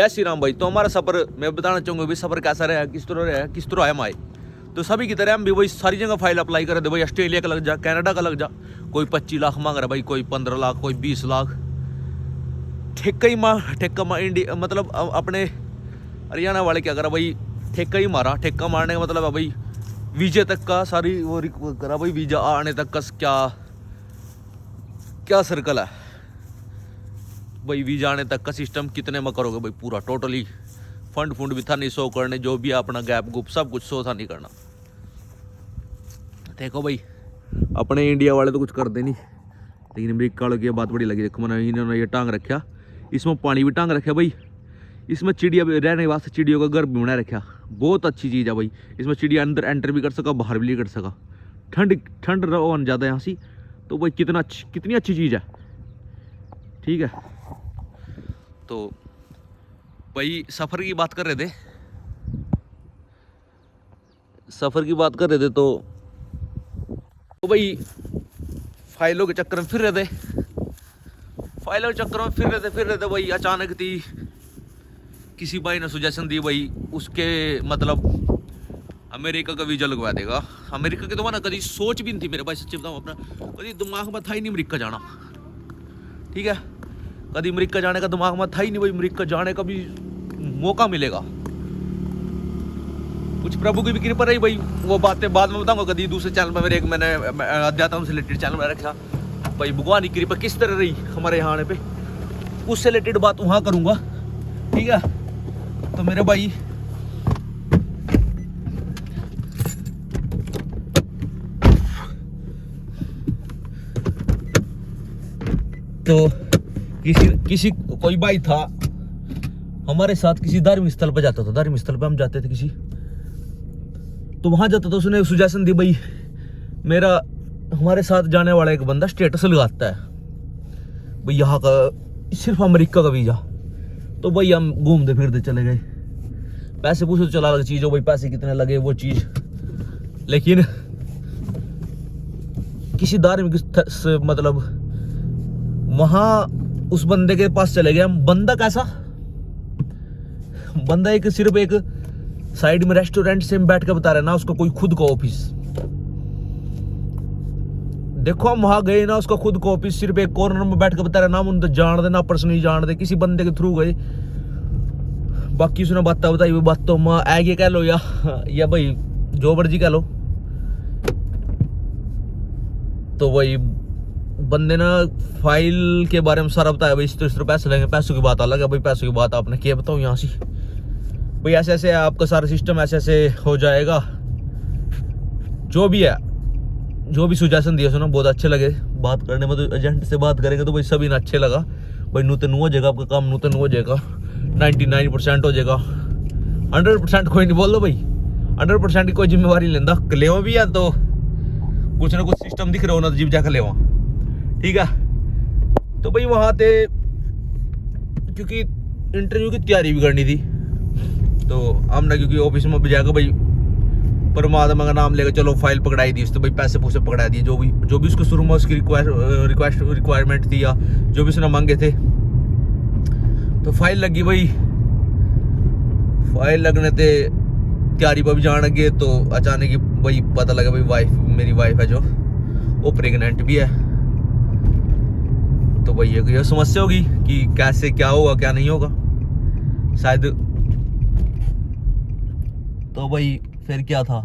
जय श्री राम भाई। तो हमारा सफ़र मैं बताना चाहूँगा भाई, सफ़र कैसा रहा, किस तरह है हमारे। तो सभी की तरह हम भी वही सारी जगह फाइल अप्लाई कर दे भाई। ऑस्ट्रेलिया का लग जा, कनाडा का लग जा, कोई 25 लाख मांग रहा भाई, कोई 15 लाख, कोई 20 लाख। ठेका इंडिया मतलब अपने हरियाणा वाले क्या करा भाई, ठेका ही मारा। ठेका मारने का मतलब है भाई वीजे तक का सारी वो करा भाई, वीजा आने तक का क्या सर्कल है भाई। वीजा आने तक का सिस्टम कितने में करोगे भाई, पूरा टोटली फंड भी था नहीं शो करने, जो भी है अपना गैप गुप सब कुछ शो था नहीं करना। देखो भाई अपने इंडिया वाले तो कुछ करते नहीं, लेकिन अमेरिका वालों की बात बड़ी लगी। देखो मैंने इन्होंने ये टांग रखा, इसमें पानी भी टांग रखा भाई। इसमें चिड़िया भी रहने के वास्ते चिड़ियों का घर भी बना रखा, बहुत अच्छी चीज़ है भाई। इसमें चिड़िया अंदर एंटर भी कर सका, बाहर भी कर सका। ठंड रहो ज़्यादा यहाँ सी, तो भाई कितनी अच्छी चीज़ है। ठीक है, तो भाई सफ़र की बात कर रहे थे तो भाई फाइलों के चक्कर में फिर रहे थे भाई। अचानक थी किसी भाई ने सुजेशन दी भाई, उसके मतलब अमेरिका का वीज़ा लगवा देगा। अमेरिका के तो मैंने कभी सोच भी नहीं थी मेरे भाई, सच्ची बताऊँ अपना कभी दिमाग में था ही नहीं अमेरिका जाना। ठीक है, कभी अमेरिका जाने का दिमाग में था ही नहीं भाई, अमेरिका जाने का भी मौका मिलेगा। कुछ प्रभु की भी कृपा रही भाई, वो बातें बाद में बताऊंगा कभी दूसरे चैनल पर। मैंने अध्यात्म से रिलेटेड चैनल में रखा भाई, भगवान की कृपा किस तरह रही हमारे यहाँ आने पे, उससे रिलेटेड बात वहाँ करूँगा। ठीक है, तो मेरे भाई तो किसी कोई भाई था हमारे साथ, किसी धार्मिक स्थल पर जाता था। धार्मिक स्थल पर हम जाते थे किसी, तो वहां जाता था, उसने सुजेशन दी भाई मेरा हमारे साथ जाने वाला एक बंदा स्टेटस लगाता है भाई यहाँ का सिर्फ अमेरिका का वीजा। तो भाई हम घूमते फिरते चले गए। पैसे पूछे तो चला अलग चीज हो भाई, पैसे कितने लगे वो चीज, लेकिन किसी धार्मिक मतलब वहां उस बंदे के पास चले गए हम। बंदा कैसा बंदा, सिर्फ एक साइड में रेस्टोरेंट से बैठ के बता रहे ना, उसका कोई खुद का ऑफिस। देखो हम वहां गए ना, उसका खुद का ऑफिस सिर्फ एक कॉर्नर में बैठ के बता रहे ना, हम उन जान दे ना पर्सनली जान दे, किसी बंदे के थ्रू गए। बाकी उसने बात बताई, वो बात तो आगे कह लो या भाई जो मर्जी कह लो। तो भाई बंदे ना फाइल के बारे में सारा बताया भाई, इस तरह पैसे लेंगे, पैसों की बात अलग है भाई। पैसों की बात आपने क्या बताऊँ यहाँ से भाई, ऐसे आपका सारा सिस्टम ऐसे हो जाएगा। जो भी है, जो भी सुजेशन दिया सुना बहुत अच्छे लगे बात करने में। तो एजेंट से बात करेंगे तो भाई सभी ने अच्छे लगा भाई। नूतन हो जाएगा आपका काम, नूतन हो जाएगा, 99% हो जाएगा। 100% कोई नहीं बोल दो भाई, 100% की कोई जिम्मेवारी लेंदा ले भी है तो कुछ ना कुछ सिस्टम दिख रहा हो ना, तो जीव जाकर ले। ठीक है, तो भाई वहाँ थे क्योंकि इंटरव्यू की तैयारी भी करनी थी, तो हमने क्योंकि ऑफिस में भी जाकर भाई परमात्मा का नाम लेकर चलो फाइल पकड़ाई दी उसने भाई, पैसे पकड़ा दिए, जो भी उसको शुरू में उसकी रिक्वायरमेंट थी या जो भी उसने मांगे थे। तो फाइल लगी भाई, फाइल लगने थे तैयारी पर भी जान लगे, तो अचानक भाई पता लगा भाई मेरी वाइफ है जो वो प्रेग्नेंट भी है। तो भाई ये समस्या होगी कि कैसे क्या होगा क्या नहीं होगा शायद। तो भाई फिर क्या था,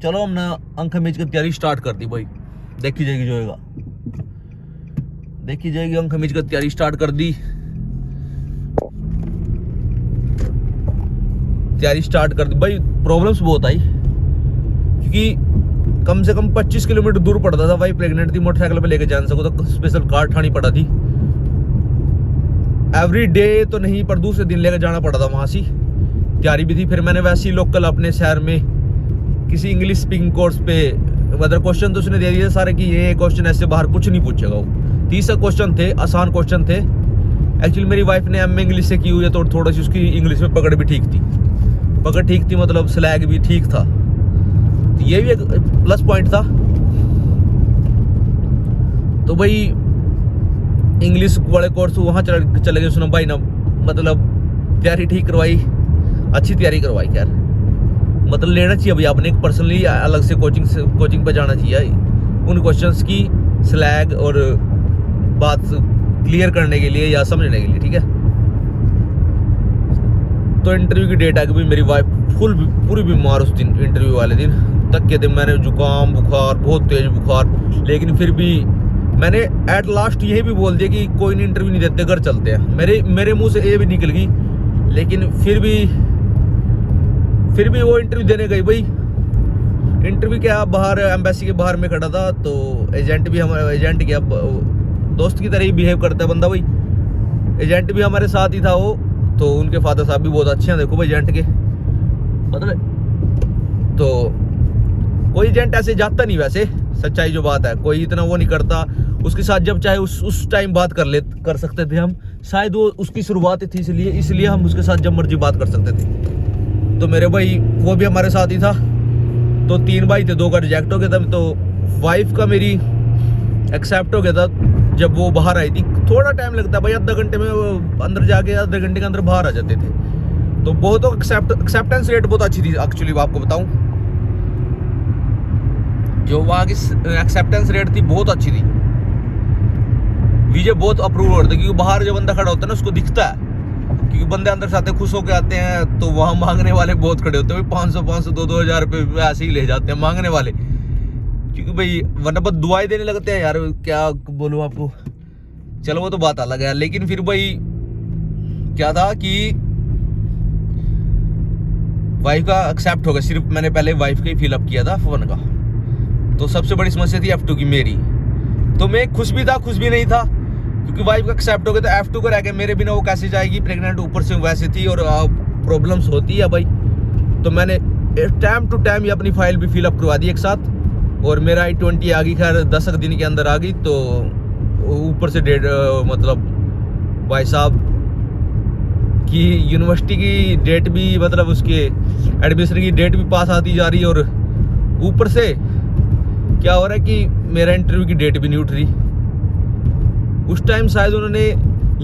चलो हमने अंक मेज की तैयारी स्टार्ट कर दी भाई। देखी जाएगी जो होगा देखी जाएगी। अंक मेज की तैयारी स्टार्ट कर दी, भाई। प्रॉब्लम्स बहुत आई क्योंकि कम से कम 25 किलोमीटर दूर पड़ता था भाई। प्रेग्नेंट थी, मोटरसाइकिल पे लेके जान सको तो स्पेशल कार ठानी पड़ा थी। एवरी डे तो नहीं, पर दूसरे दिन लेकर जाना पड़ा था वहां से। तैयारी भी थी। फिर मैंने वैसे ही लोकल अपने शहर में किसी इंग्लिश स्पीकिंग कोर्स पे मतलब क्वेश्चन तो उसने दे दिए सारे कि ये क्वेश्चन ऐसे बाहर कुछ नहीं पूछेगा वो। 30 क्वेश्चन थे, आसान क्वेश्चन थे। एक्चुअली मेरी वाइफ ने एमए इंग्लिश से की हुई है, तो थोड़ी सी उसकी इंग्लिश में पकड़ भी ठीक थी, मतलब स्लैग भी ठीक था। तो ये भी एक प्लस पॉइंट था। तो भाई इंग्लिश वाले कोर्स वहाँ चले गए। सुनो भाई ना, मतलब तैयारी ठीक करवाई, अच्छी तैयारी करवाई यार। मतलब लेना चाहिए भाई आपने एक पर्सनली अलग से कोचिंग पे जाना चाहिए उन क्वेश्चंस की स्लैग और बात क्लियर करने के लिए या समझने के लिए, ठीक है। तो इंटरव्यू की डेट आ गई, मेरी वाइफ पूरी बीमार उस दिन, इंटरव्यू वाले दिन तक के दिन मैंने जुकाम बुखार, बहुत तेज बुखार, लेकिन फिर भी मैंने एट लास्ट यही भी बोल दिया कि कोई नहीं, इंटरव्यू नहीं देते, घर चलते हैं। मेरे मुंह से ये भी निकल गई, लेकिन फिर भी वो इंटरव्यू देने गई भाई। इंटरव्यू क्या, बाहर एम्बेसी के बाहर में खड़ा था, तो एजेंट भी हमारा, एजेंट क्या दोस्त की तरह ही बिहेव करता है बंदा भाई। एजेंट भी हमारे साथ ही था वो, तो उनके फादर साहब भी बहुत अच्छे हैं, देखो भाई एजेंट के, मतलब तो कोई एजेंट ऐसे जाता नहीं, वैसे सच्चाई जो बात है, कोई इतना वो नहीं करता उसके साथ। जब चाहे उस टाइम बात कर सकते थे हम, शायद वो उसकी शुरुआत थी, इसलिए हम उसके साथ जब मर्जी बात कर सकते थे। तो मेरे भाई वो भी हमारे साथ ही था, तो 3 भाई थे, 2 का रिजेक्ट हो गया था, तो वाइफ का मेरी एक्सेप्ट हो गया था। जब वो बाहर आई थी, थोड़ा टाइम लगता है भाई, आधा घंटे में अंदर जाके आधे घंटे के अंदर बाहर आ जाते थे। तो बहुत एक्सेप्टेंस रेट बहुत अच्छी थी एक्चुअली, आपको बताऊं, जो वहाँ की एक्सेप्टेंस रेट थी बहुत अच्छी थी। वीजे बहुत अप्रूव होते थे, क्योंकि बाहर जो बंदा खड़ा होता है ना उसको दिखता है, क्योंकि बंदे अंदर से आते खुश होके आते हैं, तो वहाँ मांगने वाले बहुत खड़े होते हैं, 500 2 हज़ार रुपये ऐसे ही ले जाते हैं मांगने वाले, क्योंकि भाई वरना बस दुआई देने लगते हैं यार, क्या बोलूँ आपको। चलो वो तो बात अलग है, लेकिन फिर भाई क्या था कि वाइफ का एक्सेप्ट हो गया, सिर्फ मैंने पहले वाइफ का ही फिलअप किया था F1 का। तो सबसे बड़ी समस्या थी F2 की मेरी, तो मैं खुश भी था खुश भी नहीं था, क्योंकि वाइफ का एक्सेप्ट हो गया, तो F2 को रह गया, मेरे बिना वो कैसे जाएगी, प्रेग्नेंट ऊपर से वैसे थी, और प्रॉब्लम्स होती है भाई। तो मैंने टाइम टू टाइम ये अपनी फाइल भी फिलअप करवा दी एक साथ, और मेरा I-20 आ गई, खैर 10 दिन के अंदर आ गई। तो ऊपर से डेट, मतलब भाई साहब की यूनिवर्सिटी की डेट भी, मतलब उसके एडमिशन की डेट भी पास आती जा रही है, और ऊपर से क्या हो रहा है कि मेरा इंटरव्यू की डेट भी नहीं उठ रही। उस टाइम शायद उन्होंने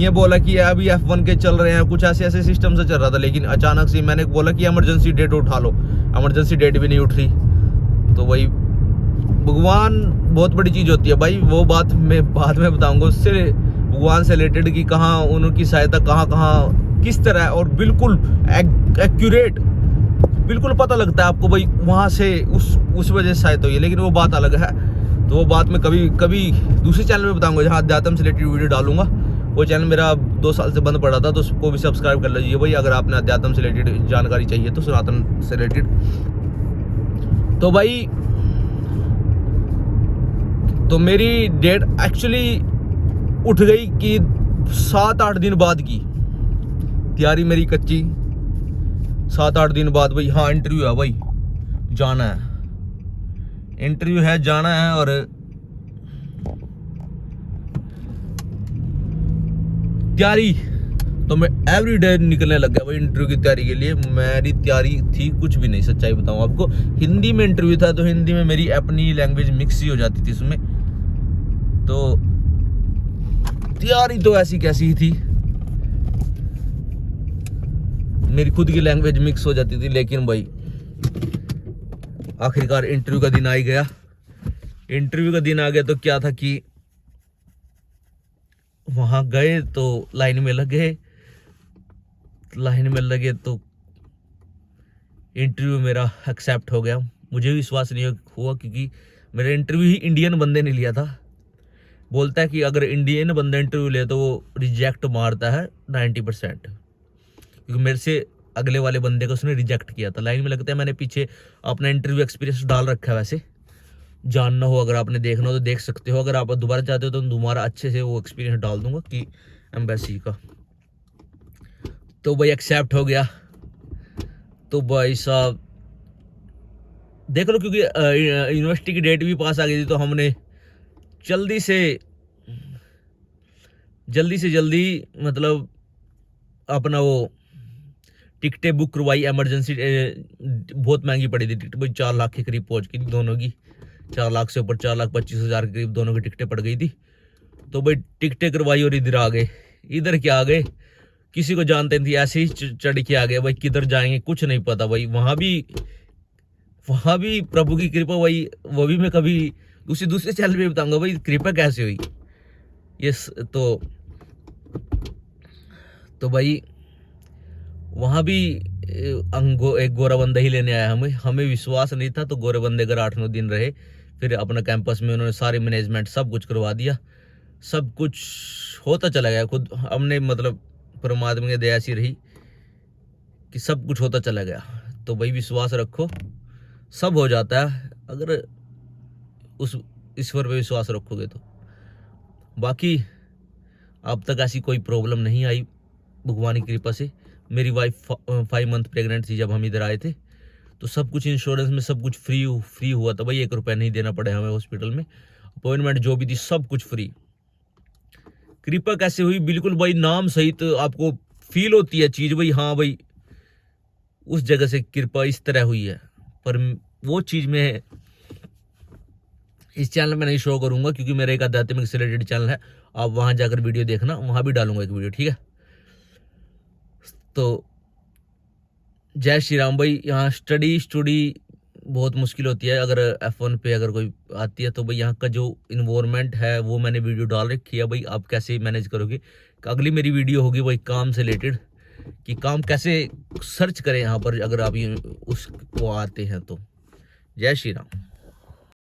ये बोला कि अभी F1 के चल रहे हैं, कुछ ऐसे सिस्टम से चल रहा था, लेकिन अचानक से मैंने बोला कि इमरजेंसी डेट उठा लो, इमरजेंसी डेट भी नहीं उठ रही। तो वही भगवान बहुत बड़ी चीज़ होती है भाई, वो बात मैं बाद में बताऊंगा, उससे भगवान से रिलेटेड कि कहाँ उनकी सहायता कहाँ किस तरह, और बिल्कुल एक्यूरेट, बिल्कुल पता लगता है आपको भाई, वहाँ से उस वजह से सहायता हुई है। लेकिन वो बात अलग है, तो वो बात मैं कभी दूसरे चैनल में बताऊंगा, जहाँ अध्यात्म से रिलेटेड वीडियो डालूंगा। वो चैनल मेरा 2 साल से बंद पड़ा था, तो उसको भी सब्सक्राइब कर लीजिए भाई, अगर आपने अध्यात्म से रिलेटेड जानकारी चाहिए तो, सनातन से रिलेटेड। तो भाई तो मेरी डेट एक्चुअली उठ गई कि 7-8 दिन बाद की तैयारी मेरी कच्ची, 7-8 दिन बाद भाई, हाँ इंटरव्यू है भाई, जाना है, इंटरव्यू है, जाना है। और तैयारी तो मैं एवरी डे निकलने लग गया भाई इंटरव्यू की तैयारी के लिए। मेरी तैयारी थी कुछ भी नहीं, सच्चाई बताऊं आपको। हिंदी में इंटरव्यू था, तो हिंदी में मेरी अपनी लैंग्वेज मिक्स ही हो जाती थी उसमें, तो तैयारी तो ऐसी कैसी ही थी, मेरी खुद की लैंग्वेज मिक्स हो जाती थी। लेकिन भाई आखिरकार इंटरव्यू का दिन आ ही गया। इंटरव्यू का दिन आ गया तो क्या था कि वहां गए तो लाइन में लगे तो इंटरव्यू मेरा एक्सेप्ट हो गया। मुझे विश्वास नहीं हुआ, क्योंकि मेरा इंटरव्यू ही इंडियन बंदे ने लिया था। बोलता है कि अगर इंडियन बंदा इंटरव्यू ले तो वो रिजेक्ट मारता है 90%, क्योंकि मेरे से अगले वाले बंदे को उसने रिजेक्ट किया था। लाइन में लगता है, मैंने पीछे अपना इंटरव्यू एक्सपीरियंस डाल रखा है, वैसे जानना हो, अगर आपने देखना हो तो देख सकते हो। अगर आप दोबारा चाहते हो तो दोबारा अच्छे से वो एक्सपीरियंस डाल दूंगा कि एम्बेसी का। तो भाई एक्सेप्ट हो गया, तो भाई साहब देख लो, क्योंकि यूनिवर्सिटी की डेट भी पास आ गई थी, तो हमने जल्दी से जल्दी मतलब अपना वो टिकटें बुक करवाई। इमरजेंसी बहुत महंगी पड़ी थी टिकट भाई, 4 लाख के करीब पहुंच गई थी दोनों की, 4 लाख से ऊपर, 4,25,000 के करीब दोनों की टिकटें पड़ गई थी। तो भाई टिकटें करवाई और इधर आ गए। इधर क्या आ गए, किसी को जानते नहीं, ऐसे ही चढ़ के आ गए भाई। किधर जाएंगे कुछ नहीं पता भाई। वहां भी प्रभु की कृपा भाई। वो भी मैं कभी दूसरे चैनल पे बताऊंगा भाई कृपा कैसे हुई। यस, तो भाई वहां भी एक गोरा बंदा ही लेने आया हमें विश्वास नहीं था। तो गोरे बंदे अगर 8-9 दिन रहे, फिर अपना कैंपस में उन्होंने सारी मैनेजमेंट सब कुछ करवा दिया। सब कुछ होता चला गया खुद हमने, मतलब परमात्मा की दया ऐसी रही कि सब कुछ होता चला गया। तो भाई विश्वास रखो, सब हो जाता है अगर उस ईश्वर पे विश्वास रखोगे तो। बाकी अब तक ऐसी कोई प्रॉब्लम नहीं आई भगवान की कृपा से। मेरी वाइफ 5 मंथ प्रेग्नेंट थी जब हम इधर आए थे। तो सब कुछ इंश्योरेंस में सब कुछ फ्री हुआ था भाई। 1 रुपया नहीं देना पड़े हमें हॉस्पिटल में। अपॉइंटमेंट जो भी थी सब कुछ फ्री। कृपा कैसे हुई, बिल्कुल भाई नाम सहित आपको फील होती है चीज भाई। हाँ भाई उस जगह से कृपा इस तरह हुई है। पर वो चीज में इस चैनल में नहीं शो करूंगा, क्योंकि मेरा एक आध्यात्मिक से रिलेटेड चैनल है। आप वहां जाकर वीडियो देखना, वहां भी डालूंगा एक वीडियो, ठीक है। तो जय श्री राम भाई। यहाँ स्टडी बहुत मुश्किल होती है। अगर F1 पे अगर कोई आती है तो भाई यहाँ का जो इन्वायरमेंट है वो मैंने वीडियो डाल रखी है भाई। आप कैसे मैनेज करोगे, अगली मेरी वीडियो होगी भाई काम से रिलेटेड, कि काम कैसे सर्च करें यहाँ पर अगर आप उस वो आते हैं तो। जय श्री राम।